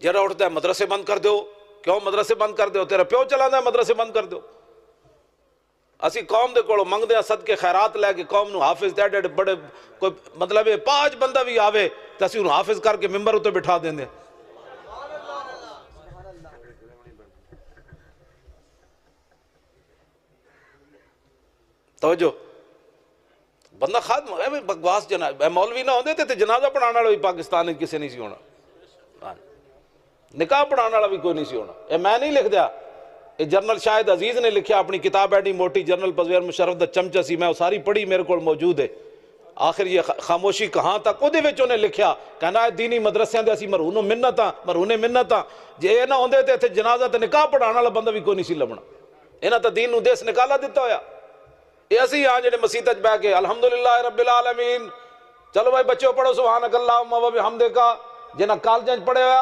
جڑا اٹھتا ہے مدرسے بند کر دو. کیوں مدرسے بند کر دو؟ تیرا پیو چلا ہے مدرسے بند کر دو. اسی قوم دے کولوں منگدے ہیں صدقے خیرات لے کے قوم نو حافظ تے ایڈے بڑے کوئی مطلب ہے 5 بندہ بھی آوے تے اسی انہوں حافظ کر کے ممبر اتنے بٹھا دیں دے. توجہ بندہ خادم ہے بکواس. جناب مولوی نہ ہوندے تے جنازہ پڑھانے والا بھی پاکستان میں کسی نہیں سی ہونا, نکاح پڑھانے والا بھی کوئی نہیں سی ہونا. یہ میں نہیں لکھ دیا, یہ جنرل شاہد عزیز نے لکھیا اپنی کتاب ایڈی موٹی, جنرل پرویز مشرف دا چمچہ سی, میں وہ ساری پڑھی میرے کو موجود ہے. آخر یہ خاموشی کہاں تک وہ انہیں لکھیا کہنا ہے دینی مدرسیاں دے اسی مرہونوں منتاں مرہونے منتاں جے نہ ہوندے تے جنازہ تے نکاح پڑھانے والا بندہ بھی کوئی نہیں سی لبنا. انہاں تے دین نو دیس نکالا دیتا ہویا. یہ اسی ہاں جڑے مسیت وچ بیٹھ کے الحمدللہ رب العالمین, چلو بھائی بچوں پڑھو سبحانک اللہم و بحمدک, جنہاں کالجاں پڑھے ہوا